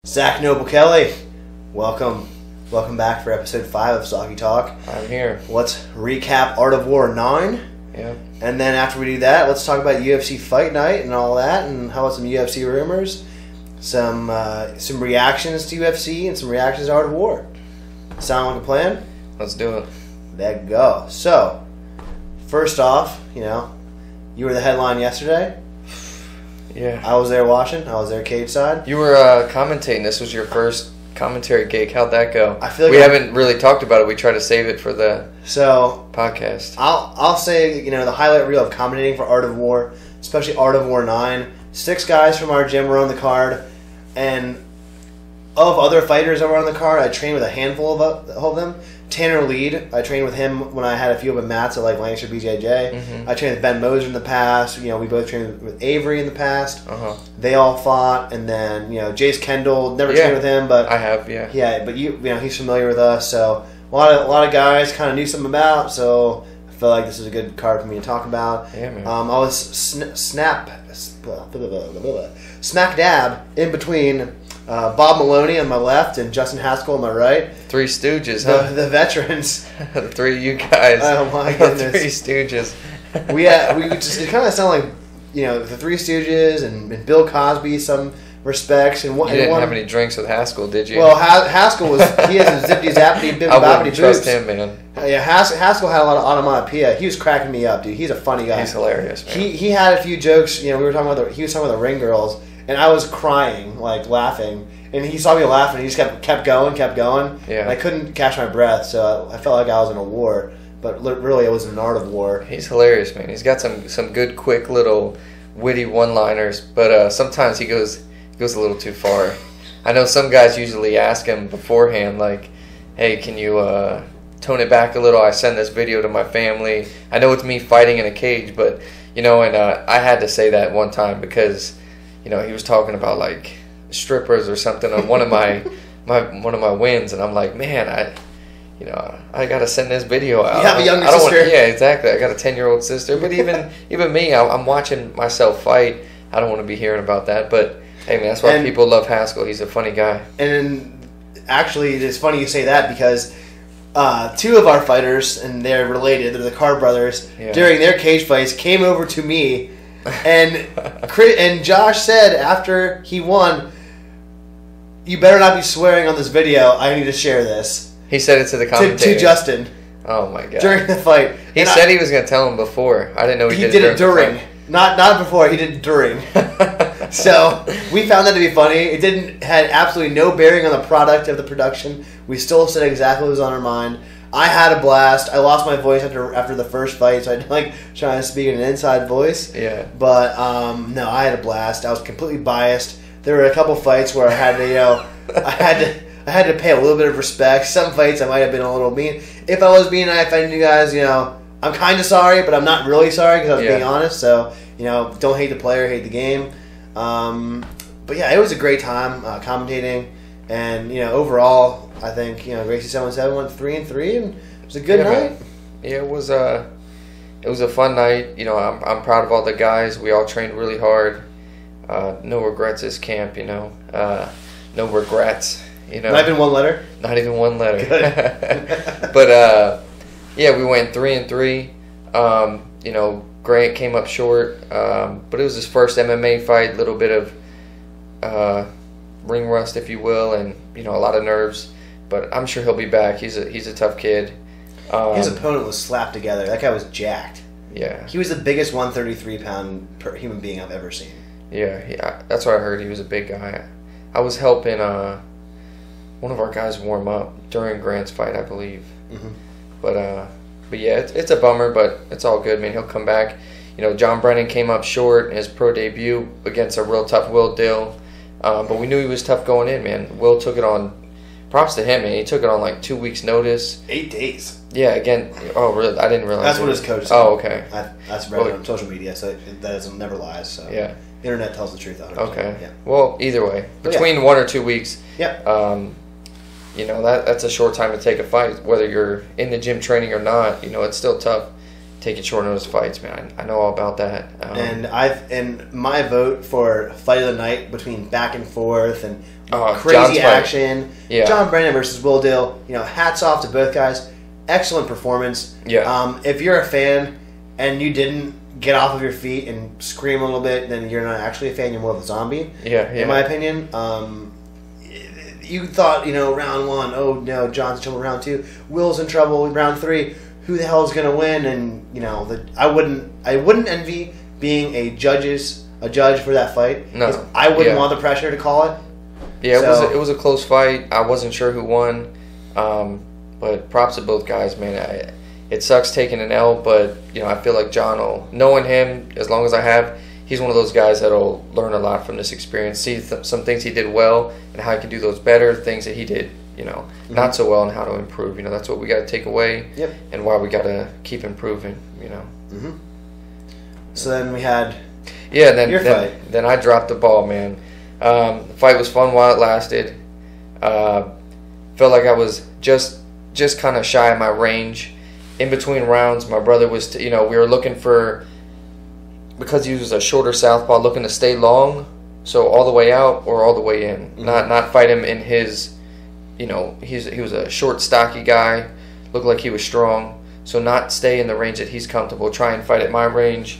Zach Noble Kelly, welcome back for episode 5 of Stocky Talk. I'm here. Let's recap Art of War 9. Yeah. And then after we do that, let's talk about UFC Fight Night and all that, and how about some UFC rumors, some reactions to UFC, and some reactions to Art of War. Sound like a plan? Let's do it. Let's go. So, first off, you were the headline yesterday. Yeah. I was there watching. I was there cage side. You were commentating. This was your first commentary gig. How'd that go? I feel like we haven't really talked about it. We try to save it for the podcast. I'll say, the highlight reel of commentating for Art of War, especially Art of War 9. 6 guys from our gym were on the card, and of other fighters that were on the card, I trained with a handful of them. Tanner Lead, I trained with him when I had a few of mats at Lancaster BJJ. Mm-hmm. I trained with Ben Moser in the past. We both trained with Avery in the past. Uh-huh. They all fought, and then Jace Kendall, never trained with him, but I have, yeah. Yeah, but he's familiar with us, so a lot of guys kind of knew something about. So I feel like this is a good card for me to talk about. Yeah, man. I was smack dab in between Bob Maloney on my left and Justin Haskell on my right. Three Stooges, huh? The veterans. The three of you guys. Oh my goodness. Three Stooges. It kind of sounded like the Three Stooges and Bill Cosby some respects. And you didn't have any drinks with Haskell, did you? Well, Haskell he has a zippity zappity bippity I boppity wouldn't trust boops. him, man. Yeah, Haskell had a lot of onomatopoeia. He was cracking me up, dude. He's a funny guy. He's hilarious, man. He had a few jokes. He was talking about the ring girls, and I was crying, laughing. And he saw me laughing. And he just kept going. Yeah. And I couldn't catch my breath, so I felt like I was in a war. But really, it was an art of war. He's hilarious, man. He's got some good, quick little witty one-liners, but sometimes he goes a little too far. I know some guys usually ask him beforehand, like, "Hey, can you tone it back a little? I send this video to my family. I know it's me fighting in a cage, but and I had to say that one time because he was talking about strippers or something on one of my wins, and I'm like, man, I gotta send this video out. You have a younger sister. Yeah, exactly. I got a 10-year-old sister, but even me, I'm watching myself fight. I don't want to be hearing about that, but hey, man, that's why people love Haskell. He's a funny guy. And actually, it's funny you say that because 2 of our fighters, and they're related, they're the Carr brothers, during their cage fights came over to me, and Josh said after he won, "You better not be swearing on this video. I need to share this." He said it to the commentator. To Justin. Oh my god. During the fight. He said he was going to tell him before. I didn't know he did it during. Not before, he did it during. So, we found that to be funny. It had absolutely no bearing on the product of the production. We still said exactly what was on our mind. I had a blast. I lost my voice after the first fight, so I didn't trying to speak in an inside voice. Yeah. But, no, I had a blast. I was completely biased. There were a couple fights where I had to, I had to pay a little bit of respect. Some fights I might have been a little mean. If I was being, I offended you guys, I'm kind of sorry, but I'm not really sorry because I was being honest. So, don't hate the player, hate the game. But yeah, it was a great time commentating, and overall, I think Gracie 717 went 3-3, and it was a good night. Man. Yeah, it was a fun night. I'm proud of all the guys. We all trained really hard. No regrets this camp. No regrets. Not even one letter? Not even one letter. Good. But, we went 3-3. Grant came up short, but it was his first MMA fight, a little bit of ring rust, if you will, and, a lot of nerves. But I'm sure he'll be back. He's a tough kid. His opponent was slapped together. That guy was jacked. Yeah. He was the biggest 133-pound human being I've ever seen. Yeah, that's what I heard. He was a big guy. I was helping one of our guys warm up during Grant's fight, I believe. Mm-hmm. But yeah, it's a bummer, but it's all good, man. He'll come back. John Brennan came up short in his pro debut against a real tough Will Dill. But we knew he was tough going in, man. Will took it on. Props to him, man. He took it on 2 weeks' notice. 8 days. Yeah, again. Oh, really? I didn't realize. That's what his coach said. Oh, okay. That's read on social media, so that never lies. So yeah. The internet tells the truth. 100%. Okay. Yeah. Well, either way, between 1 or 2 weeks. Yep. That's a short time to take a fight, whether you're in the gym training or not. It's still tough. taking short notice fights, man. I know all about that. And my vote for fight of the night between back and forth and John's crazy fight. action. Yeah. John Brennan versus Will Dill. Hats off to both guys. Excellent performance. Yeah. If you're a fan and you didn't get off of your feet and scream a little bit, then you're not actually a fan. You're more of a zombie. Yeah. In my opinion. You thought, round one, oh no, John's in trouble. Round two, Will's in trouble. Round three, who the hell is going to win? And I wouldn't envy being a judge for that fight. No, I wouldn't want the pressure to call it. Yeah, it was a close fight. I wasn't sure who won, but props to both guys, man. It sucks taking an L, but I feel like John will, knowing him as long as I have, he's one of those guys that'll learn a lot from this experience, see some things he did well and how he can do those better, things that he did, not so well, and how to improve. That's what we got to take away, and why we got to keep improving. So then we had your fight. Then I dropped the ball, man. The fight was fun while it lasted. Felt like I was just kind of shy of my range. In between rounds, my brother was, we were looking for, because he was a shorter southpaw, looking to stay long, so all the way out or all the way in. Not fight him in his, he was a short, stocky guy, looked like he was strong, so not stay in the range that he's comfortable, try and fight at my range,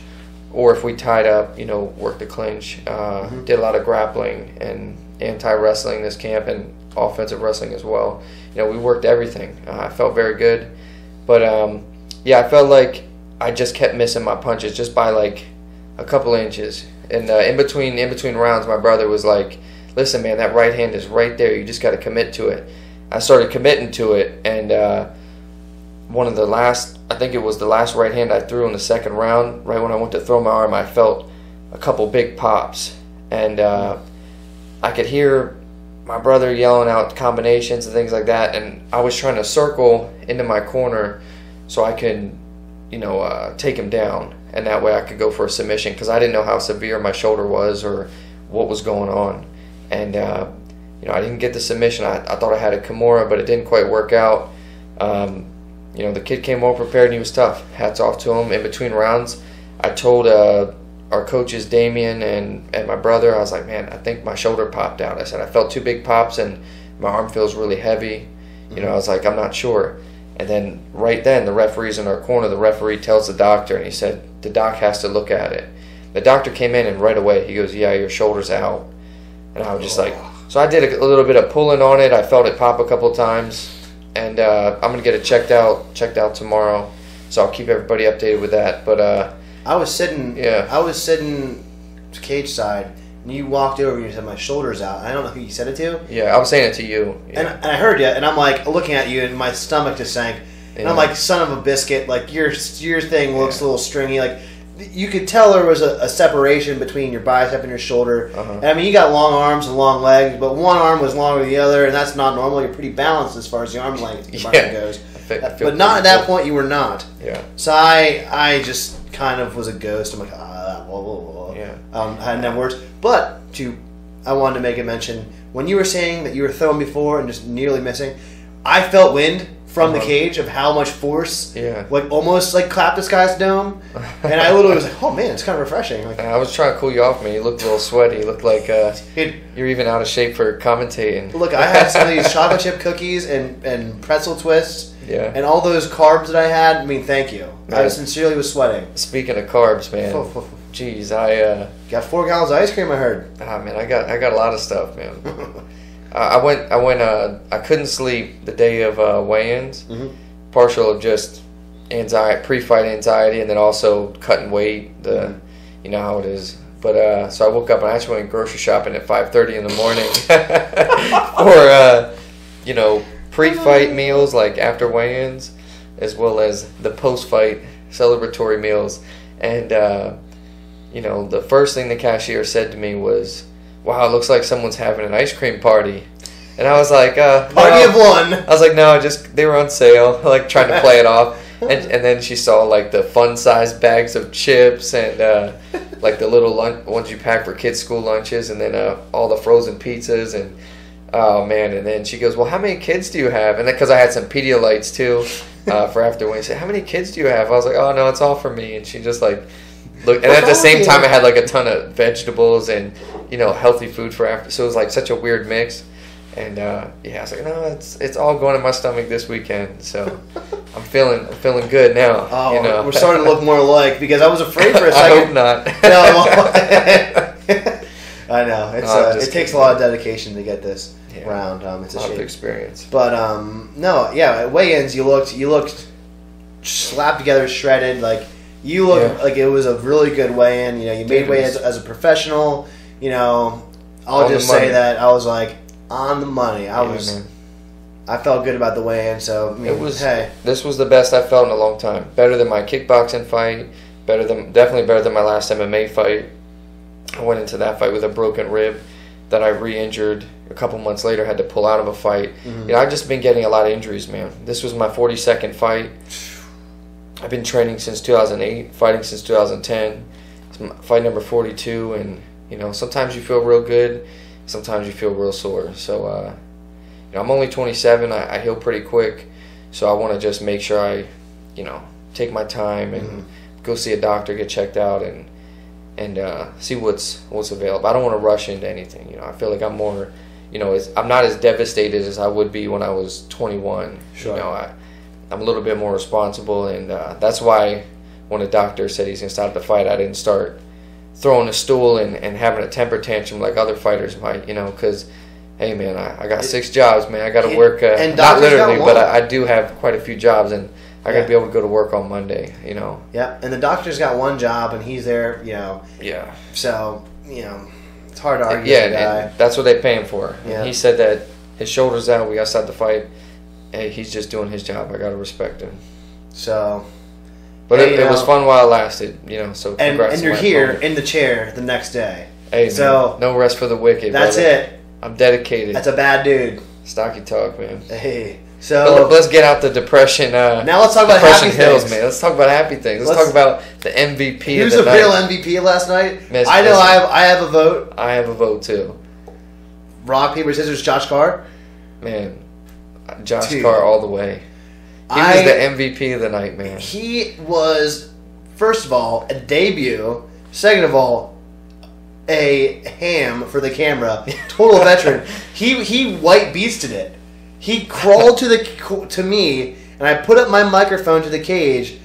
or if we tied up, work the clinch. Did a lot of grappling and anti-wrestling this camp, and offensive wrestling as well. We worked everything. I felt very good, but I felt like I just kept missing my punches just by like a couple inches. And in between rounds, my brother was like, "Listen, man, that right hand is right there. You just got to commit to it." I started committing to it, and I think it was the last right hand I threw in the second round. Right when I went to throw my arm, I felt a couple big pops, and I could hear my brother yelling out combinations and things like that, and I was trying to circle into my corner so I could, take him down, and that way I could go for a submission, because I didn't know how severe my shoulder was or what was going on. And I didn't get the submission. I thought I had a Kimura, but it didn't quite work out. The kid came well prepared, and he was tough. Hats off to him. In between rounds, I told our coaches, Damien and my brother, I was like, man, I think my shoulder popped out. I said, I felt two big pops, and my arm feels really heavy. I was like, I'm not sure. And then right then, the referee's in our corner. The referee tells the doctor, and he said, the doc has to look at it. The doctor came in, and right away, he goes, yeah, your shoulder's out. And I was just like, so I did a little bit of pulling on it. I felt it pop a couple times, and I'm going to get it checked out tomorrow. So I'll keep everybody updated with that. But I was sitting cage side, and you walked over and you said, my shoulder's out. I don't know who you said it to. Yeah, I was saying it to you. Yeah. And I heard you, and I'm like looking at you, and my stomach just sank. And I'm like, son of a biscuit, like your thing looks a little stringy. Like you could tell there was a separation between your bicep and your shoulder. And I mean, you got long arms and long legs, but one arm was longer than the other, and that's not normal. You're pretty balanced as far as the arm length goes. But not at that point. You were not. Yeah. So I just kind of was a ghost. I'm like, blah, blah, blah. Yeah. I hadn't had words. But I wanted to make a mention when you were saying that you were throwing before and just nearly missing. I felt wind from the cage of how much force, like almost like clapped this guy's dome, and I literally was like, "Oh man, it's kind of refreshing." Like, I was trying to cool you off, man. You looked a little sweaty. You looked like you're even out of shape for commentating. Look, I had some of these chocolate chip cookies and pretzel twists, and all those carbs that I had. I mean, thank you. Man. I sincerely was sweating. Speaking of carbs, man, jeez, I got 4 gallons of ice cream. I heard. Ah, man, I got a lot of stuff, man. I couldn't sleep the day of weigh-ins, partial of just anxiety, pre-fight anxiety, and then also cutting weight. You know how it is. But so I woke up and I actually went grocery shopping at 5:30 in the morning for pre-fight meals like after weigh-ins, as well as the post-fight celebratory meals. And the first thing the cashier said to me was, "Wow, it looks like someone's having an ice cream party." And I was like, party of one. I was like, no, just they were on sale, like trying to play it off. And then she saw like the fun-sized bags of chips and like the little ones you pack for kids' school lunches, and then all the frozen pizzas, and oh man. And then she goes, well, how many kids do you have? And then because I had some Pedialites too, for after weigh. She said, "How many kids do you have?" I was like, "Oh no, it's all for me." And she just like looked, and at the same time, I had like a ton of vegetables and healthy food for after. So it was like such a weird mix. And I was like, no, it's all going in my stomach this weekend. So I'm feeling good now. Oh, we're starting to look more alike because I was afraid for a second. I hope not. No, I know it takes a lot of dedication to get this round. It's a shame. Experience. But no, yeah, at weigh-ins you looked slapped together, shredded. Like you looked like it was a really good weigh-in. You made weigh-ins as a professional. I'll just say that I was like. On the money. I felt good about the weigh-in, so this was the best I felt in a long time. Better than my kickboxing fight, definitely better than my last MMA fight. I went into that fight with a broken rib that I re-injured a couple months later, had to pull out of a fight. Mm-hmm. I've just been getting a lot of injuries, man. This was my 42nd fight. I've been training since 2008, fighting since 2010. It's fight number 42, and sometimes you feel real good. Sometimes you feel real sore. So, I'm only 27. I heal pretty quick. So I want to just make sure I, take my time and go see a doctor, get checked out, and see what's available. I don't want to rush into anything. I feel like I'm more, I'm not as devastated as I would be when I was 21. Sure. I'm a little bit more responsible, and that's why when a doctor said he's going to stop the fight, I didn't start throwing a stool and having a temper tantrum like other fighters might, because, hey, man, I got 6 jobs, man. I got to work, not literally, but I do have quite a few jobs, and I got to be able to go to work on Monday, Yeah, and the doctor's got one job, and he's there, Yeah. So, it's hard to argue with the guy. And that's what they pay him for. Yeah. He said that his shoulder's out, we got to start the fight. Hey, he's just doing his job. I got to respect him. So... But it was fun while it lasted, so congrats. And you're here in the chair the next day. Hey, man, no rest for the wicked. That's brother. it. I'm dedicated. That's a bad dude. Stocky talk, man. Hey, so let's get out the depression. Now let's talk about happy hills, things, man. Let's talk about happy things. Let's talk about the MVP. Who's of the the real MVP last night? I know. I have a vote. I have a vote too. Rock, paper, scissors. Josh Carr. Man, Josh Carr all the way. He was the MVP of the night, man. He was, first of all, a debut. Second of all, a ham for the camera. Total veteran. He white beasted it. He crawled to me, and I put up my microphone to the cage,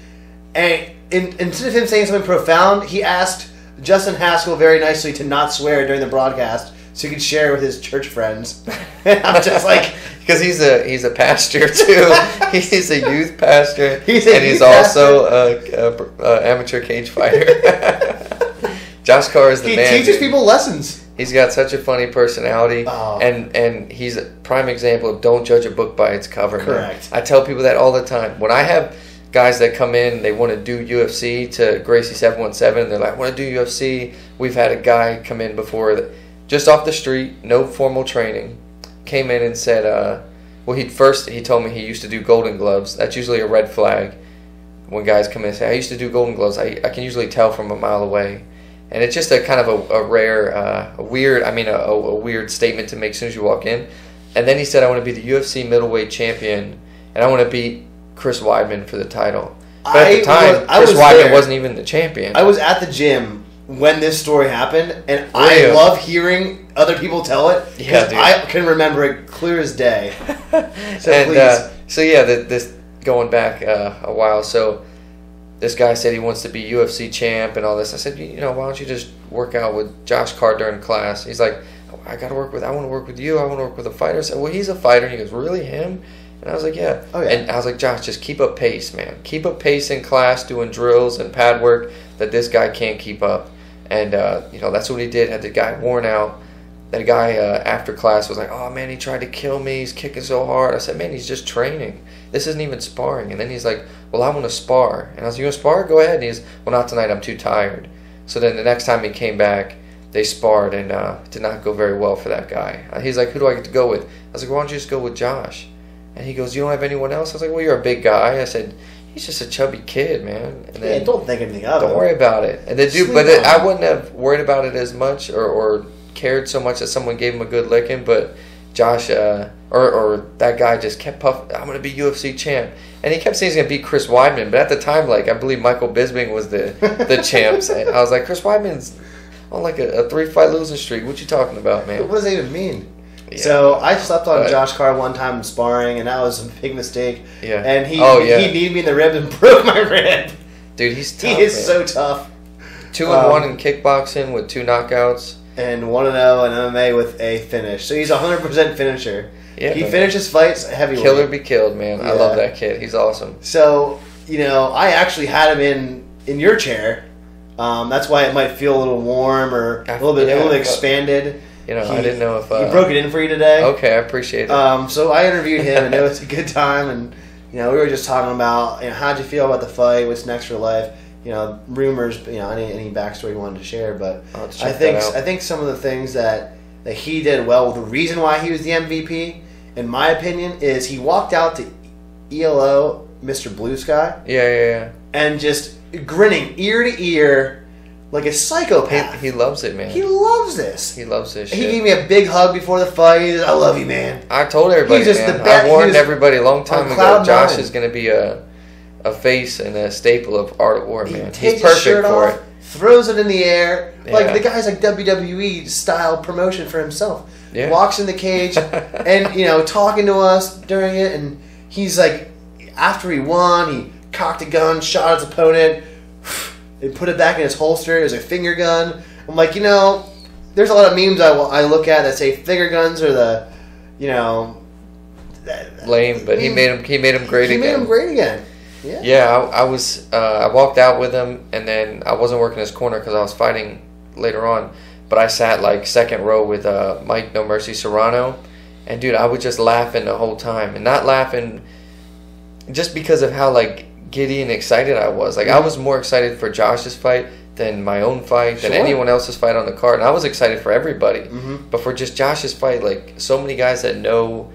and instead of him saying something profound, he asked Justin Haskell very nicely to not swear during the broadcast so he could share with his church friends. And I'm just like... Because he's a pastor too. He's a youth pastor, he's also a amateur cage fighter. Josh Carr is the man. He teaches people lessons. He's got such a funny personality, and he's a prime example of don't judge a book by its cover. Correct. Man. I tell people that all the time. When I have guys that come in, they want to do UFC to Gracie 717. They're like, I want to do UFC. We've had a guy come in before, just off the street, no formal training. Came in and said, he told me he used to do Golden Gloves. That's usually a red flag when guys come in and say, I used to do Golden Gloves. I can usually tell from a mile away. And it's just a kind of a rare, a weird statement to make as soon as you walk in. And then he said, I want to be the UFC middleweight champion, and I want to beat Chris Weidman for the title. But at the time, Chris Weidman wasn't even the champion. I was at the gym when this story happened, and I love hearing other people tell it because I can remember it clear as day. So please. This going back a while. So this guy said he wants to be UFC champ and all this. I said, why don't you just work out with Josh Carr during class? He's like, I want to work with you. I want to work with a fighter. I said, well, he's a fighter. And he goes, really, him? And I was like, yeah. Oh, yeah. And I was like, Josh, just keep up pace, man. Keep up pace in class, doing drills and pad work that this guy can't keep up. And, that's what he did. Had the guy worn out. That guy after class was like, oh, man, he tried to kill me. He's kicking so hard. I said, man, he's just training. This isn't even sparring. And then he's like, well, I want to spar. And I was like, you want to spar? Go ahead. And he's, well, not tonight. I'm too tired. So then the next time he came back, they sparred, and it did not go very well for that guy. He's like, who do I get to go with? I was like, why don't you just go with Josh? And he goes, you don't have anyone else? I was like, well, you're a big guy. I said, he's just a chubby kid, man. And then, don't think anything of it. Don't worry about it. And I wouldn't have worried about it as much or cared so much that someone gave him a good licking, but Josh or that guy just kept puffing, I'm going to be UFC champ. And he kept saying he's going to beat Chris Weidman. But at the time, like, I believe Michael Bisping was the champ. I was like, Chris Weidman's on like a 3-fight losing streak. What you talking about, man? What does that even mean? Yeah. So I slept on Josh Carr one time in sparring, and that was a big mistake. Yeah. And he kneed me in the ribs and broke my rib. Dude, he's tough. He is so tough. 2-1 in kickboxing with 2 knockouts. And 1-0 in MMA with a finish. So he's a 100% finisher. Yeah, he finishes fights heavyweight. Kill or be killed, man. Yeah. I love that kid. He's awesome. So, I actually had him in your chair. That's why it might feel a little warm or a little bit expanded. I didn't know if he broke it in for you today. Okay, I appreciate it. So I interviewed him, and it was a good time. And we were just talking about how'd you feel about the fight? What's next for life? Rumors. Any backstory you wanted to share, but I think some of the things that he did well. The reason why he was the MVP, in my opinion, is he walked out to ELO, Mr. Blue Sky. Yeah. And just grinning ear to ear like a psychopath. He loves it, man. He loves this. He loves this shit. He gave me a big hug before the fight. He said, I love you, man. I told everybody, man. I warned everybody a long time ago. Josh is going to be a face and a staple of Art of War, man. He's perfect for it. Throws it in the air. Yeah. Like, the guy's like WWE style promotion for himself. Yeah. Walks in the cage and, talking to us during it. And he's like, after he won, he cocked a gun, shot his opponent, and put it back in his holster. It was a finger gun. I'm like, there's a lot of memes I look at that say finger guns are the, lame, but he made him great again. He made him great again. Yeah. Yeah, I walked out with him, and then I wasn't working his corner because I was fighting later on. But I sat like second row with Mike No Mercy Serrano, and dude, I was just laughing the whole time, and not laughing just because of how like giddy and excited I was. Like I was more excited for Josh's fight than my own fight, than anyone else's fight on the card, and I was excited for everybody. Mm-hmm. But for just Josh's fight, like so many guys that know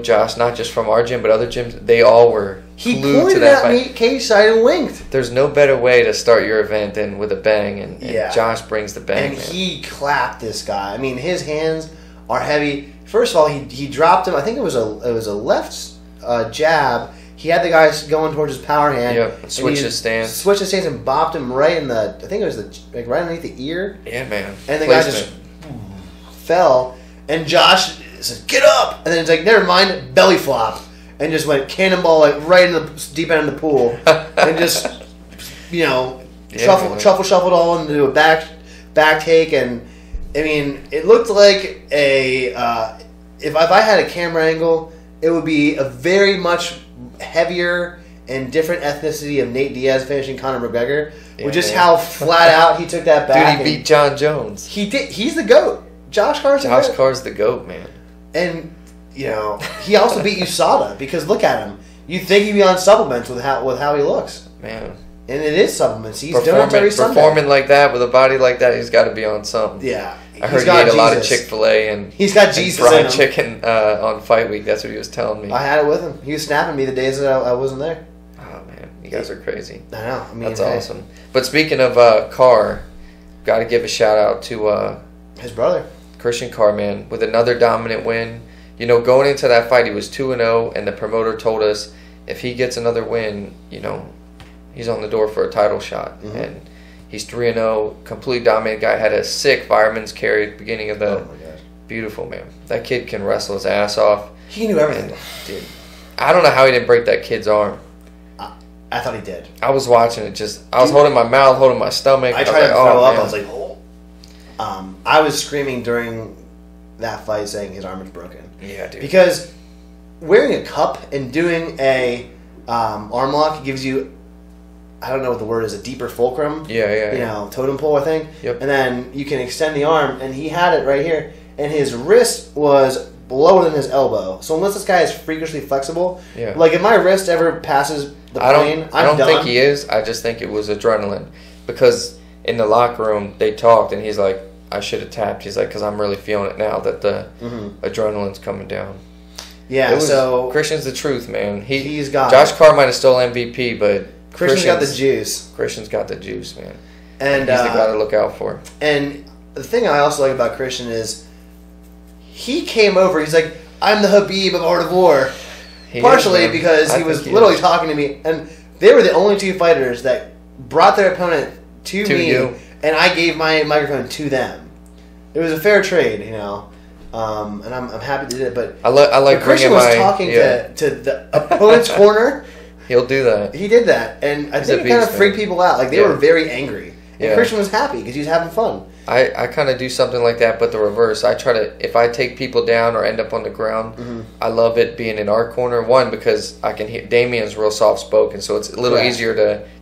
Josh, not just from our gym but other gyms, they all were glued to that fight. He pointed at me cage side and winked. There's no better way to start your event than with a bang, and Josh brings the bang. And he clapped this guy. I mean, his hands are heavy. First of all, he dropped him. I think it was a left jab. He had the guy going towards his power hand. Yep. Switched his stance and bopped him right in the. I think it was right underneath the ear. Yeah, man. And the guy just fell. And Josh said, "Get up!" And then it's like, "Never mind." Belly flop, and just went cannonball like right in the deep end of the pool, and just shuffled all into a back take. And I mean, it looked like a if I had a camera angle, it would be a very much heavier and different ethnicity of Nate Diaz finishing Conor McGregor, with just how flat out he took that back. Dude, he beat John Jones. He did. He's the GOAT. Josh Carr's the GOAT, man. And he also beat USADA because look at him. You think he'd be on supplements with how he looks, man. And it is supplements. He's doing it every Sunday. Performing like that with a body like that, he's got to be on something. Yeah, I heard he ate a lot of Chick-fil-A and he's got Jesus fried chicken on fight week. That's what he was telling me. I had it with him. He was snapping me the days that I wasn't there. Oh man, you guys are crazy. I know. I mean, that's awesome. But speaking of Carr, got to give a shout out to his brother, Christian Carr, man, with another dominant win. Going into that fight, he was 2-0, and the promoter told us if he gets another win, he's on the door for a title shot. Mm-hmm. And he's 3-0, completely dominant guy. Had a sick fireman's carry at the beginning of the. Oh my gosh. Beautiful, man. That kid can wrestle his ass off. He knew everything. And, dude, I don't know how he didn't break that kid's arm. I thought he did. I was watching it. I was holding my mouth, holding my stomach. I tried to throw up. Man. I was like, oh. I was screaming during that fight saying his arm is broken. Yeah, dude. Because wearing a cup and doing a arm lock gives you, I don't know what the word is, a deeper fulcrum. Yeah. Totem pole, I think. Yep. And then you can extend the arm, and he had it right here, and his wrist was lower than his elbow. So unless this guy is freakishly flexible, like if my wrist ever passes the plane, I don't think he is. I just think it was adrenaline, because in the locker room they talked, and he's like, I should have tapped. He's like, because I'm really feeling it now that the adrenaline's coming down. Yeah, so Christian's the truth, man. He's got Josh Carr might have stole MVP, but Christian's got the juice. Christian's got the juice, man. And he's the guy to look out for. And the thing I also like about Christian is he came over. He's like, I'm the Habib of Art of War. He Partially is, because he was literally talking to me. And they were the only two fighters that brought their opponent to me. You. And I gave my microphone to them. It was a fair trade, you know. And I'm happy to do it. But I like Christian bringing was talking to the opponent's corner. He'll do that. He did that. And I He's think a it kind of beast, freaked man. people out. Like, they were very angry. And Christian was happy because he was having fun. I kind of do something like that, but the reverse. I try to, if I take people down or end up on the ground, I love it being in our corner. One, because I can hear, Damien's real soft spoken, so it's a little easier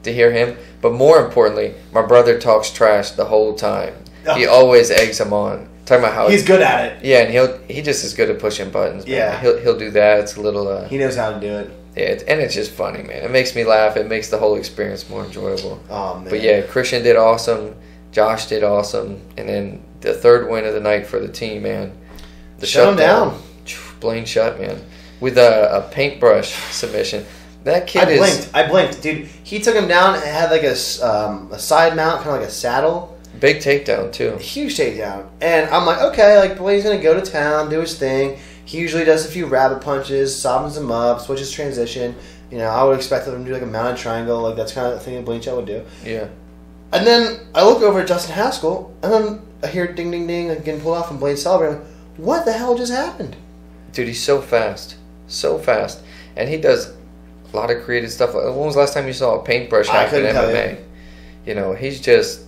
to hear him. But more importantly, my brother talks trash the whole time. He always eggs him on. Talking about how he's good at it. Yeah, and he just is good at pushing buttons. Man. Yeah, he'll do that. It's a little. He knows how to do it. Yeah, and it's just funny, man. It makes me laugh. It makes the whole experience more enjoyable. Oh man! But yeah, Christian did awesome. Josh did awesome, and then the third win of the night for the team, man. The Shut him down. Blaine Shutts, man, with a paintbrush submission. That kid I blinked, dude. He took him down and had like a side mount, kind of like a saddle. Big takedown too. Huge takedown, and I'm like, okay, like Blaine's gonna go to town, do his thing. He usually does a few rabbit punches, softens them up, switches transition. You know, I would expect him to do like a mounted triangle, like that's kind of the thing that Blaine Shutts would do. Yeah. And then I look over at Justin Haskell, and then I hear ding, ding, ding, like getting pulled off, and Blaine celebrating. Like, what the hell just happened? Dude, he's so fast, and he does a lot of creative stuff. When was the last time you saw a paintbrush happen in MMA? You know, he's just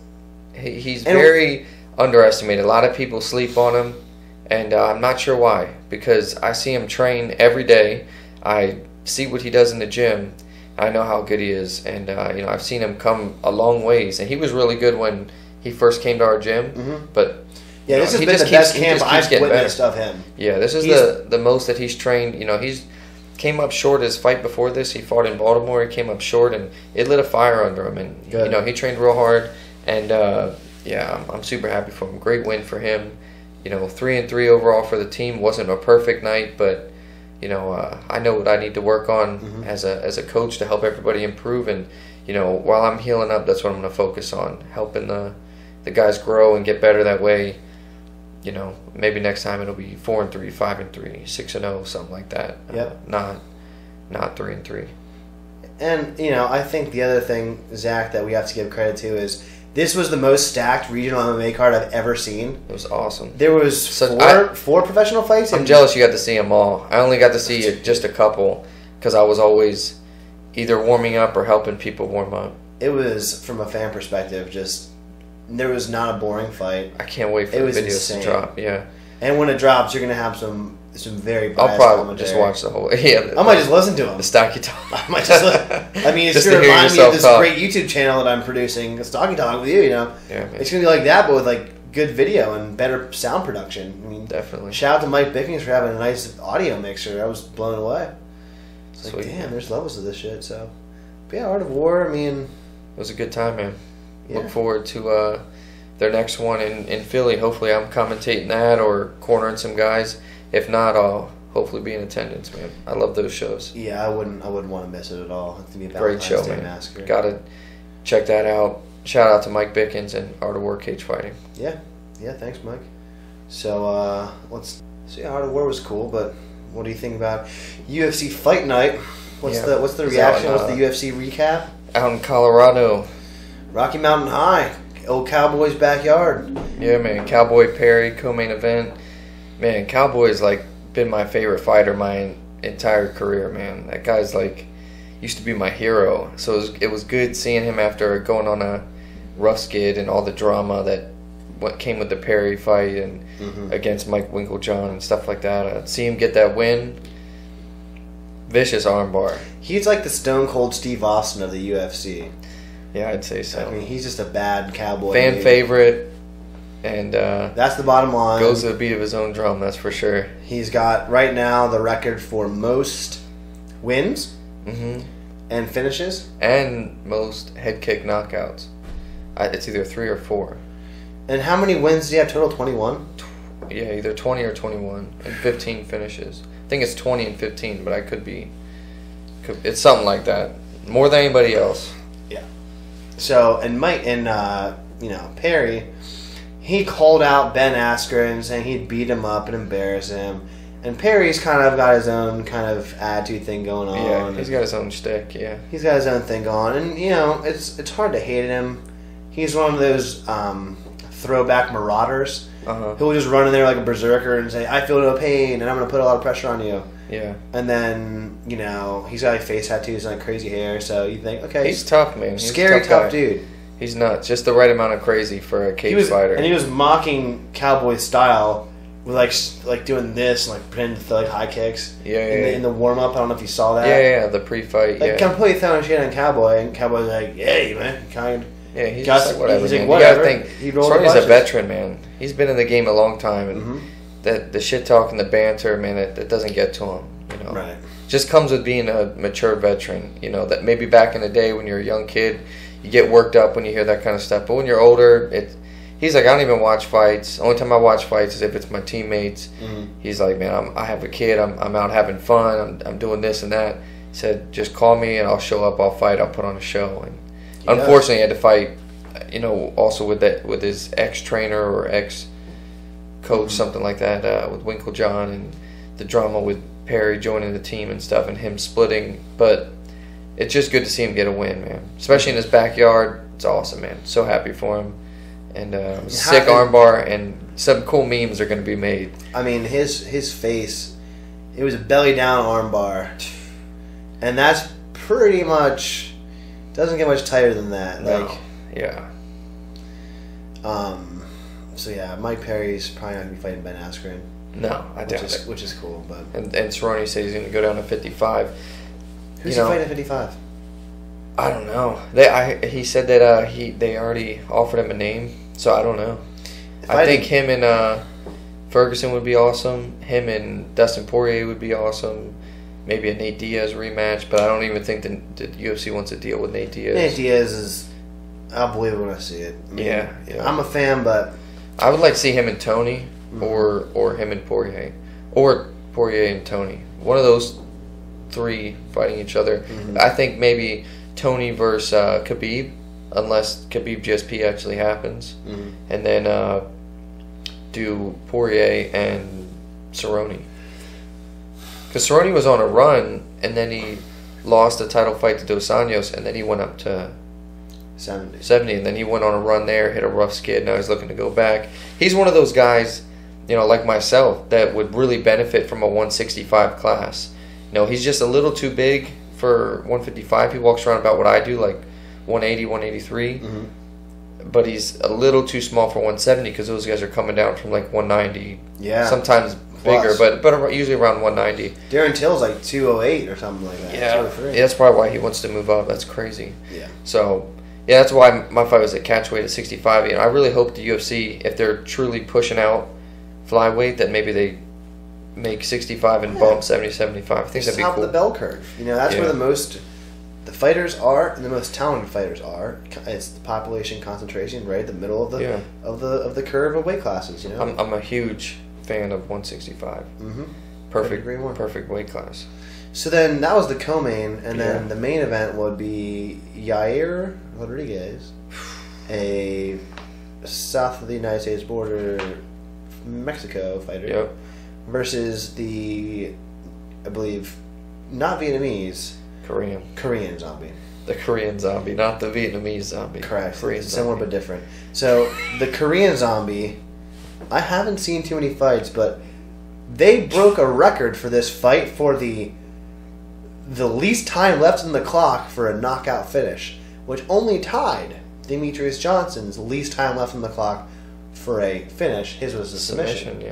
he's very underestimated. A lot of people sleep on him, and I'm not sure why. Because I see him train every day. I see what he does in the gym. I know how good he is, and you know, I've seen him come a long ways. And he was really good when he first came to our gym. But yeah, this has been the best camp I've witnessed of him. Yeah, this is the most that he's trained. You know, he's came up short his fight before this. He fought in Baltimore. He came up short, and it lit a fire under him. And you know, he trained real hard. And yeah, I'm super happy for him. Great win for him. You know, 3-3 overall for the team. Wasn't a perfect night, but you know, I know what I need to work on as a coach to help everybody improve. And you know, while I'm healing up, that's what I'm going to focus on, helping the guys grow and get better that way. You know, maybe next time it'll be 4-3, 5-3, 6-0, something like that. Yep. Not 3-3. And you know, I think the other thing, Zach, that we have to give credit to is this was the most stacked regional MMA card I've ever seen. It was awesome. There was four professional fights. I'm jealous you got to see them all. I only got to see just a couple because I was always either warming up or helping people warm up. It was, from a fan perspective, just there was not a boring fight. I can't wait for the videos to drop. Yeah. And when it drops, you're gonna have some very biased I'll probably commentary. just watch the whole. Yeah. I might just listen to them. The Stocky Talk. I might just. I mean, it's going to remind me of this great YouTube channel that I'm producing, Stocky Talk with you. You know, yeah, it's going to be like that, but with like good video and better sound production. I mean, definitely. Shout out to Mike Bickings for having a nice audio mixer. I was blown away. It's like, damn, there's levels of this shit. So, but yeah, Art of War. I mean, it was a good time, man. Yeah. Look forward to their next one in Philly. Hopefully, I'm commentating that or cornering some guys. If not, I'll hopefully be in attendance, man. I love those shows. Yeah, I wouldn't want to miss it at all. It's gonna be a great show, man. Massacre. Gotta check that out. Shout out to Mike Bickins and Art of War Cage Fighting. Yeah, thanks, Mike. So let's see. Art of War was cool, but what do you think about UFC Fight Night? What's the reaction? What's the UFC recap? Out in Colorado, Rocky Mountain High, old Cowboys' backyard. Yeah, man. Cowboy Perry co-main event. Man, Cowboy's like been my favorite fighter my entire career, man. That guy's like used to be my hero. So it was good seeing him after going on a rough skid and all the drama that came with the Perry fight and against Mike Winklejohn and stuff like that. See him get that win. Vicious armbar. He's like the Stone Cold Steve Austin of the UFC. Yeah, I'd say so. I mean, he's just a bad cowboy. Fan favorite. And that's the bottom line. Goes to the beat of his own drum, that's for sure. He's got right now the record for most wins and finishes, and most head kick knockouts. It's either 3 or 4. And how many wins does he have total? 21. Yeah, either 20 or 21, and 15 finishes. I think it's 20 and 15, but I could be. It's something like that. More than anybody else. Yeah. So and Mike and Perry. he called out Ben Askren, saying he'd beat him up and embarrass him. And Perry's kind of got his own kind of attitude thing going on. Yeah, he's got his own shtick, yeah. He's got his own thing going. And, you know, it's hard to hate him. He's one of those throwback marauders who will just run in there like a berserker and say, I feel no pain, and I'm going to put a lot of pressure on you. Yeah. And then, you know, he's got like face tattoos and like crazy hair, so you think, okay. He's tough, man. He's scary, a tough dude. He's nuts. Just the right amount of crazy for a cage fighter. And he was mocking Cowboy style with like doing this and like pretending to throw like high kicks. In the warm up. I don't know if you saw that. Yeah, the pre-fight. Like completely throwing shit on Cowboy, and Cowboy's like, "Hey, man, kind." Yeah, he's just like whatever. He's like, whatever. You gotta think. Stoney's a veteran, man. He's been in the game a long time, and the shit talk and the banter, man, it doesn't get to him. You know, right? Just comes with being a mature veteran. You know that maybe back in the day when you're a young kid, you get worked up when you hear that kind of stuff. But when you're older, he's like, I don't even watch fights. The only time I watch fights is if it's my teammates. He's like, man, I have a kid. I'm out having fun. I'm doing this and that. He said, just call me and I'll show up. I'll fight. I'll put on a show. And unfortunately, he had to fight. You know, also with his ex-trainer or ex-coach, something like that, with Winklejohn, and the drama with Perry joining the team and stuff, and him splitting. But it's just good to see him get a win, man. Especially in his backyard. It's awesome, man. So happy for him. And sick armbar, and some cool memes are going to be made. I mean, his face, it was a belly down armbar, and that's pretty much, doesn't get much tighter than that. No. Like, yeah. So yeah, Mike Perry's probably not going to be fighting Ben Askren. No, I doubt it. Which is cool, but and Cerrone says he's going to go down to 55. Who's he fighting at 55? I don't know. He said that they already offered him a name, so I don't know. I think him and Ferguson would be awesome. Him and Dustin Poirier would be awesome. Maybe a Nate Diaz rematch, but I don't even think the UFC wants to deal with Nate Diaz. Nate Diaz is, I'll believe it when I see it. I mean, yeah. I'm a fan, but I would like to see him and Tony, or him and Poirier, or Poirier and Tony. One of those three fighting each other. I think maybe Tony versus Khabib, unless Khabib GSP actually happens, and then do Poirier and Cerrone. Because Cerrone was on a run, and then he lost the title fight to Dos Anjos, and then he went up to 70, and then he went on a run there, hit a rough skid. Now he's looking to go back. He's one of those guys, you know, like myself, that would really benefit from a 165 class. You know, he's just a little too big for 155. He walks around about what I do, like 180, 183. But he's a little too small for 170 because those guys are coming down from like 190. Yeah. Sometimes bigger, but usually around 190. Darren Till's like 208 or something like that. Yeah. That's probably why he wants to move up. That's crazy. Yeah. So, yeah, that's why my fight was at catchweight at 65. You know, I really hope the UFC, if they're truly pushing out flyweight, that maybe they make 65 and bump 70, 75. I think that'd be cool. Top of the bell curve. You know, that's where the fighters are, and the most talented fighters are. It's the population concentration, right? The middle of the curve of weight classes. You know, I'm a huge fan of 165. Perfect weight class. So then that was the co-main, and then the main event would be Yair Rodriguez, a south of the United States border Mexico fighter, versus the, I believe, not Vietnamese, Korean zombie. The Korean zombie, not the Vietnamese zombie. Correct. Korean similar but different. So the Korean zombie, I haven't seen too many fights, but they broke a record for this fight for the least time left in the clock for a knockout finish, which only tied Demetrius Johnson's least time left in the clock for a finish. His was a submission.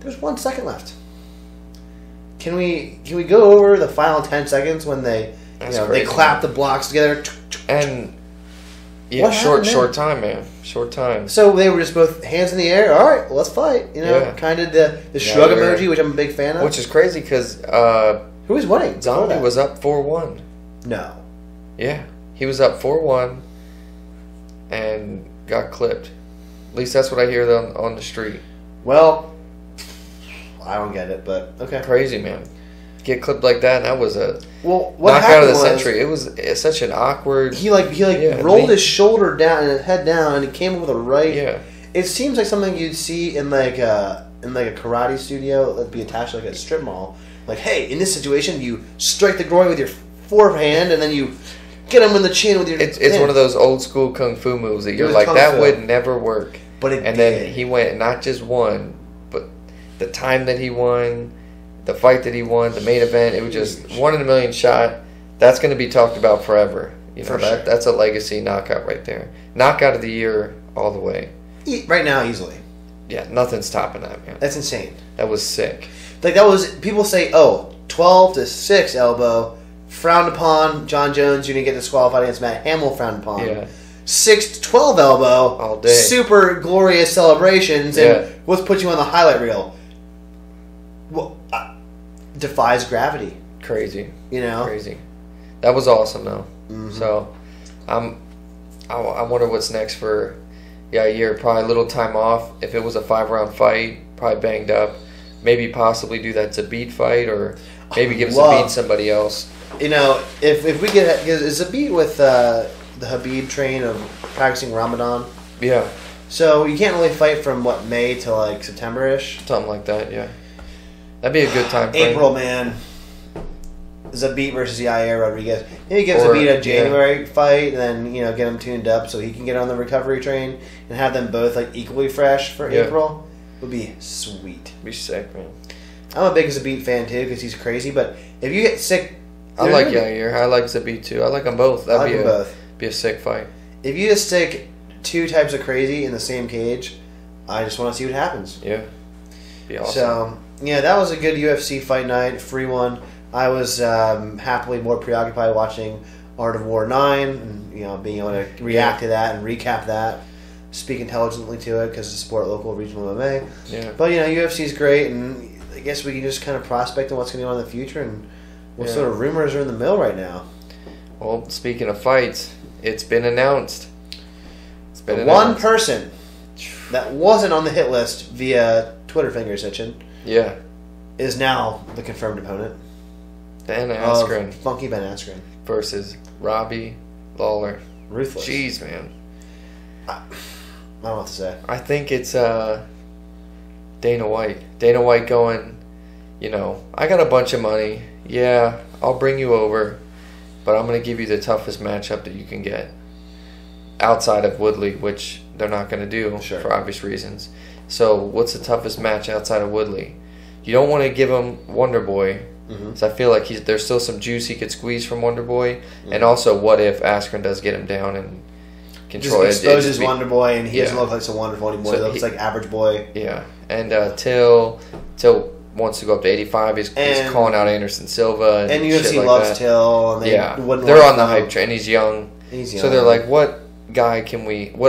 There's 1 second left. Can we go over the final 10 seconds when they they clap the blocks together? And short time, man. Short time. So they were just both hands in the air. All right, well, let's fight. You know, kind of the shrug emoji, which I'm a big fan of. Which is crazy because who was winning? Zombie was up 4-1. No. Yeah, he was up 4-1 and got clipped. At least that's what I hear on the street. Well, I don't get it, but okay. Crazy, man. Get clipped like that, and that was a knockout of the century. It was such an awkward. He rolled his shoulder down and his head down, and he came up with a right. Yeah. It seems like something you'd see in like a karate studio that'd be attached to like a strip mall. Like, hey, in this situation, you strike the groin with your forehand, and then you get him in the chin with your. It's one of those old school kung fu moves that you're like, that would never work. But it and did. Then he went not just one, but the time that he won, the fight that he won, the main event. It was just 1 in a million shot. That's going to be talked about forever. You know, sure. That's a legacy knockout right there. Knockout of the year all the way. Right now, easily. Yeah, nothing's topping that, man. That's insane. That was sick. Like, that was, people say, 12-6 elbow, frowned upon. John Jones, you didn't get disqualified against Matt Hamill, frowned upon. Yeah. 6-12 elbow, all day. Super glorious celebrations, and let's put you on the highlight reel. Well, defies gravity. Crazy. You know? Crazy. That was awesome, though. Mm-hmm. So, I wonder what's next for Yair. Probably a little time off. If it was a 5-round fight, probably banged up. Maybe possibly do that Zabit fight, or maybe give Zabit somebody else. You know, if we get... Is Zabit with the Habib train of practicing Ramadan? Yeah. So you can't really fight from, May to, like, September-ish? Something like that, yeah. That'd be a good time frame. April, man. Zabit versus Yair Rodriguez. Maybe give Zabit a January fight, and then get him tuned up so he can get on the recovery train and have them both like equally fresh for April. Would be sweet. Be sick, man. I'm a big Zabit fan too because he's crazy. But if you get sick, I like Yair. I like Zabit too. I like them both. That'd be a sick fight. If you just stick two types of crazy in the same cage, I just want to see what happens. Yeah, be awesome. So that was a good UFC fight night, free one. I was happily more preoccupied watching Art of War 9 and being able to react to that and recap that, speak intelligently to it because it's support local regional MMA. Yeah. But UFC is great, and I guess we can just kind of prospect on what's going to go on in the future and what sort of rumors are in the mill right now. Well, speaking of fights, it's been announced. One person that wasn't on the hit list via Twitter fingers itching is now the confirmed opponent. Ben Askren. Funky Ben Askren. Versus Robbie Lawler. Ruthless. Jeez, man. I don't know what to say. I think it's Dana White. Dana White going, I got a bunch of money. Yeah, I'll bring you over, but I'm going to give you the toughest matchup that you can get outside of Woodley, which they're not going to do for obvious reasons. So what's the toughest match outside of Woodley? You don't want to give him Wonder Boy. So I feel like there's still some juice he could squeeze from Wonder Boy. And also, what if Askren does get him down and control just exposes Wonder Boy, and he doesn't look like so wonderful anymore. He looks like average boy. Yeah. And Till wants to go up to 85. He's calling out Anderson Silva. And UFC like loves that. Till. And they're on the hype train. He's young. So they're like, what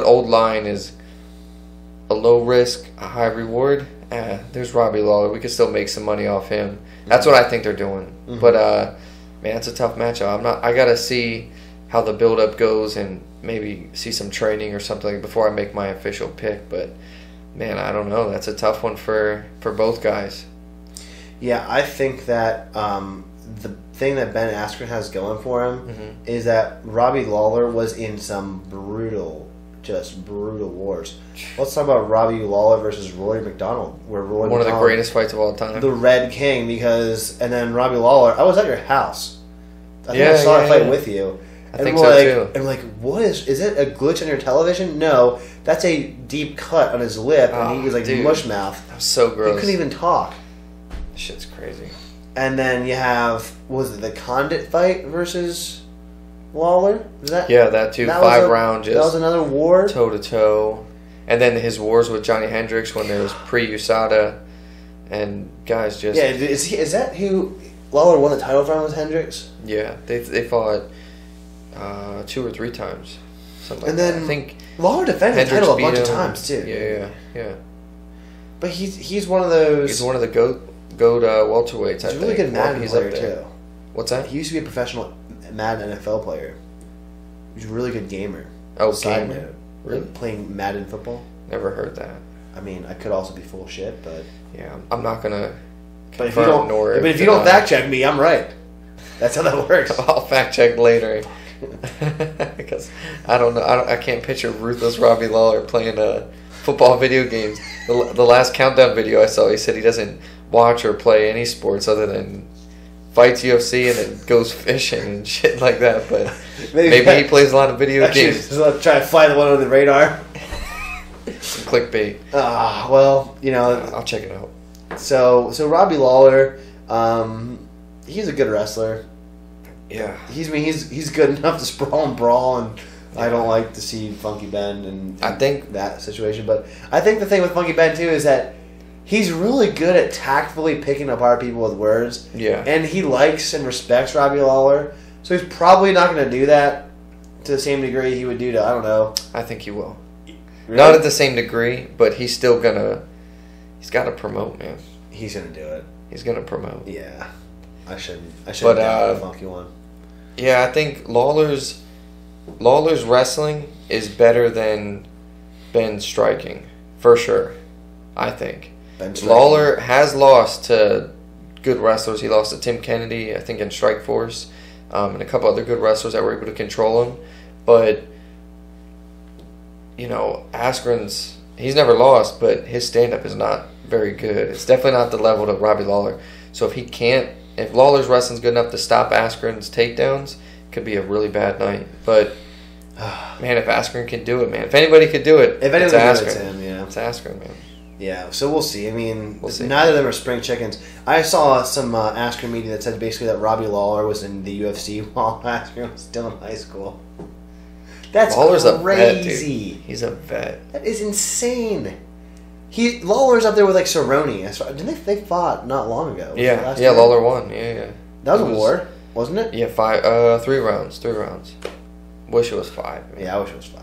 old line is a low risk, a high reward? There's Robbie Lawler. We could still make some money off him. That's what I think they're doing. But man, it's a tough matchup. I gotta see how the build up goes and maybe see some training or something before I make my official pick. But man, I don't know. That's a tough one for both guys. Yeah, I think that the thing that Ben Askren has going for him is that Robbie Lawler was in some brutal wars. Let's talk about Robbie Lawler versus Rory McDonald. One of the greatest fights of all time. The Red King, and then Robbie Lawler, I was at your house. I think I saw that fight with you. I think so too. And like, what is it a glitch on your television? No, that's a deep cut on his lip, and he was like mush mouth. That was so gross. He couldn't even talk. Shit's crazy. And then you have, was it the Condit fight versus Lawler? That too. That 5 round. That was another war. Toe to toe. And then his wars with Johnny Hendricks when there was pre-USADA, and guys just is that who Lawler won the title from? Was Hendricks? Yeah, they fought 2 or 3 times. Something. And then I think Lawler defended the title a bunch of times too. Yeah. But he's one of those. He's one of the goat welterweights. He's a really good Madden player too. What's that? He used to be a professional Madden NFL player. He's a really good gamer. Oh, gamer. Really? Playing Madden football? Never heard that. I mean, I could also be full of shit, but... Yeah, I'm not going to But if you don't fact check me, I'm right. That's how that works. I'll fact check later. Because I don't know. I can't picture ruthless Robbie Lawler playing a football video games. The last countdown video I saw, he said he doesn't watch or play any sports other than fights UFC and then goes fishing and shit like that. But maybe he plays a lot of video games. Just try to fly the one on the radar. Some clickbait. Well, I'll check it out. So Robbie Lawler, he's a good wrestler. Yeah. He's good enough to sprawl and brawl, and I don't like to see Funky Ben in I think that situation. But I think the thing with Funky Ben too is that he's really good at tactfully picking apart people with words. Yeah. And he likes and respects Robbie Lawler, so he's probably not going to do that to the same degree he would do to, I don't know. I think he will. Really? Not at the same degree, but he's still gonna. He's got to promote, man. He's going to do it. He's gonna promote. Yeah. I shouldn't But, have the Funky one. Yeah, I think Lawler's wrestling is better than Ben's striking, for sure. I think Lawler has lost to good wrestlers. He lost to Tim Kennedy, I think, in Strikeforce, and a couple other good wrestlers that were able to control him. But Askren's, he's never lost, but his stand-up is not very good. It's definitely not the level to Robbie Lawler. So if Lawler's wrestling's good enough to stop Askren's takedowns, it could be a really bad night. But man, if Askren can do it, man. If anybody could do it, it's Askren. It's him, yeah. It's Askren, man. Yeah, so we'll see. I mean, We'll see. neither of them are spring chickens. I saw some Askren media that said basically that Robbie Lawler was in the UFC while Askren was still in high school. That's Lawler's crazy. a vet, dude. He's a vet. That is insane. Lawler's up there with like Cerrone. Didn't they fought not long ago? Yeah, Lawler won. Yeah. That was a war, wasn't it? Yeah, 3 rounds. Wish it was 5. Man. Yeah, I wish it was 5.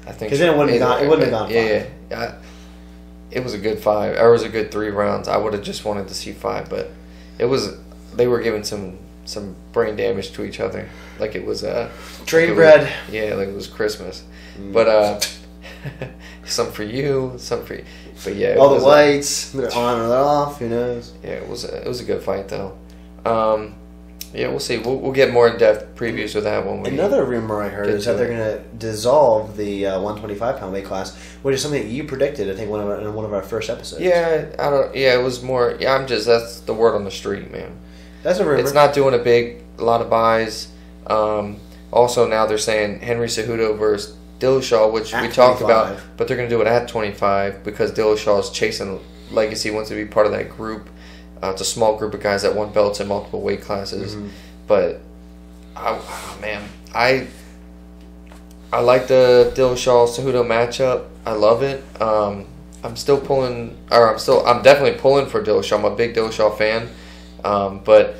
I think because then it wouldn't have gone 5. Yeah. It was a good 5. Or it was a good 3 rounds. I would have just wanted to see 5, but they were giving some brain damage to each other, like it was trade bread. Yeah, like it was Christmas. But some for you, some for you. But yeah, all the whites, they're on or they're off. Who knows? Yeah, it was a good fight though. Yeah, we'll see. We'll get more in depth previews with that one. Another rumor I heard is that they're going to dissolve the 125-pound weight class, which is something that you predicted. I think in one of our first episodes. Yeah, I don't. Yeah, it was more. Yeah, that's the word on the street, man. That's a rumor. It's not doing a lot of buys. Also, now they're saying Henry Cejudo versus Dillashaw, which we talked about, but they're going to do it at 25 because Dillashaw is chasing legacy, wants to be part of that group. It's a small group of guys that won belts in multiple weight classes. Mm-hmm. But, I like the Dillashaw-Cejudo matchup. I love it. I'm definitely pulling for Dillashaw. I'm a big Dillashaw fan. But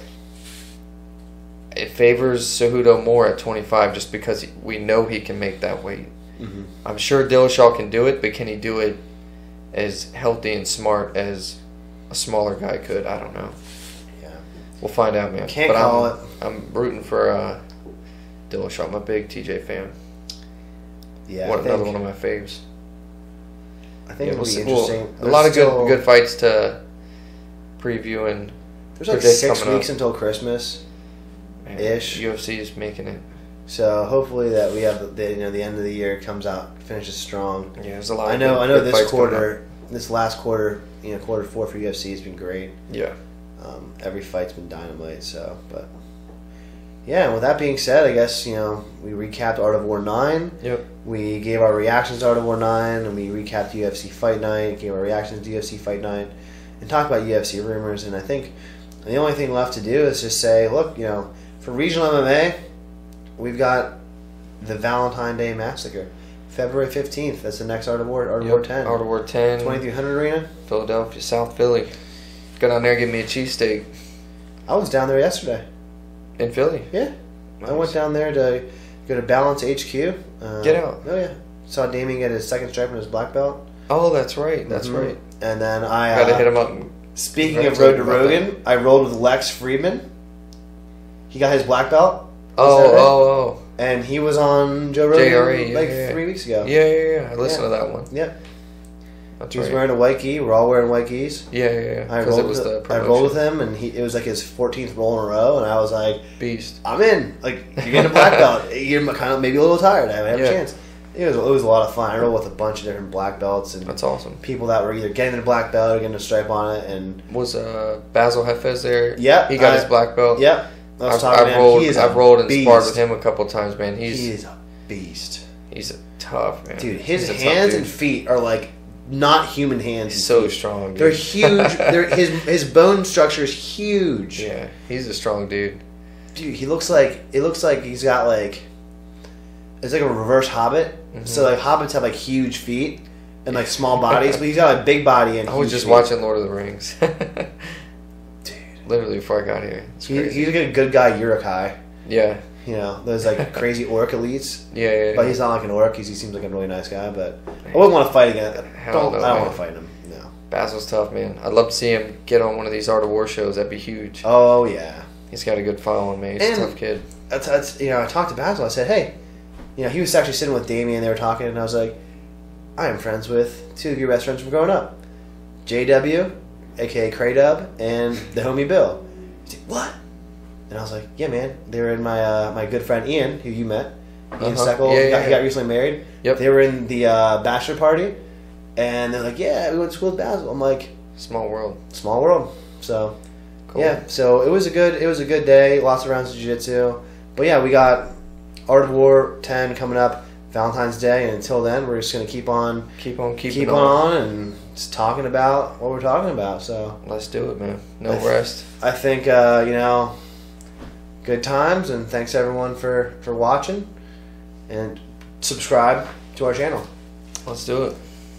it favors Cejudo more at 25 just because we know he can make that weight. Mm-hmm. I'm sure Dillashaw can do it, but can he do it as healthy and smart as a smaller guy could? I don't know. Yeah, we'll find out, man. Can't call it. I'm rooting for Dillashaw. I'm a big TJ fan. Yeah, another one of my faves. I think it'll be interesting. A lot of good fights to preview and. There's like 6 weeks until Christmas, ish. UFC is making it. So hopefully that we have the end of the year comes out, finishes strong. Yeah, there's a lot. I know this quarter, this last quarter, quarter 4 for UFC has been great. Yeah. Every fight's been dynamite. So, but yeah. And with that being said, I guess we recapped Art of War 9. Yep. We gave our reactions to Art of War 9, and we recapped UFC Fight Night. Gave our reactions to UFC Fight Night, and talked about UFC rumors. And I think the only thing left to do is just say, look, for regional MMA, we've got the Valentine Day Massacre, February 15th. That's the next Art of War 10. Art of War 10. 2300 Arena. Philadelphia, South Philly. Go down there and give me a cheesesteak. I was down there yesterday. In Philly? Yeah. Nice. I went down there to go to Balance HQ. Get out. Oh, yeah. Saw Damien get his second stripe in his black belt. Oh, that's right. That's right. And then I... got to hit him up. Speaking of Road to Rogan, I rolled with Lex Friedman. He got his black belt. Oh. And he was on Joe Rogan JRE, 3 weeks ago. Yeah. I listened to that one. Yeah. That's he was wearing a white gi. We're all wearing white gis. Yeah. I rolled with him, and it was like his 14th roll in a row, and I was like, beast. I'm in. Like, you're getting a black belt. You're kind of maybe a little tired. I have a chance. It was a lot of fun. I rolled with a bunch of different black belts and That's awesome. people that were either getting the black belt or getting a stripe on it. And Was Basil Hefez there? Yep, He got his black belt. Yep. I've rolled and sparred with him a couple times, man. He is a beast. He's tough, man. Dude, his hands and feet are like not human hands. He's so strong, dude. They're huge. His bone structure is huge. Yeah, he's a strong dude. Dude, it looks like he's got like, it's like a reverse Hobbit. Mm-hmm. So like Hobbits have like huge feet and like small bodies, but he's got a big body and. I was just watching Lord of the Rings. Dude, literally before I got here. He's like a good guy Urukai. Yeah. You know, those like crazy orc elites. Yeah. But he's not like an orc. He seems like a really nice guy. But I wouldn't want to fight again. I don't want to fight him. No. Basil's tough, man. I'd love to see him get on one of these Art of War shows. That'd be huge. Oh yeah. He's got a good following, man. He's a tough kid. That's I talked to Basil. I said, hey, he was actually sitting with Damien. They were talking, and I was like, I am friends with two of your best friends from growing up, JW, aka Kraydub, and the homie Bill. He's like, what? And I was like, yeah, man. They were in my good friend Ian, who you met. Ian Steckel. He got recently married. Yep. They were in the bachelor party, and they're like, yeah, we went to school with Basil. I'm like, small world. Small world. So, cool. Yeah. So it was a good day. Lots of rounds of jiu-jitsu. But yeah, we got Art of War 10 coming up, Valentine's Day, and until then, we're just gonna keep on and just talking about what we're talking about. So let's do it, man. No rest. I think good times, and thanks everyone for watching, and subscribe to our channel. Let's do it.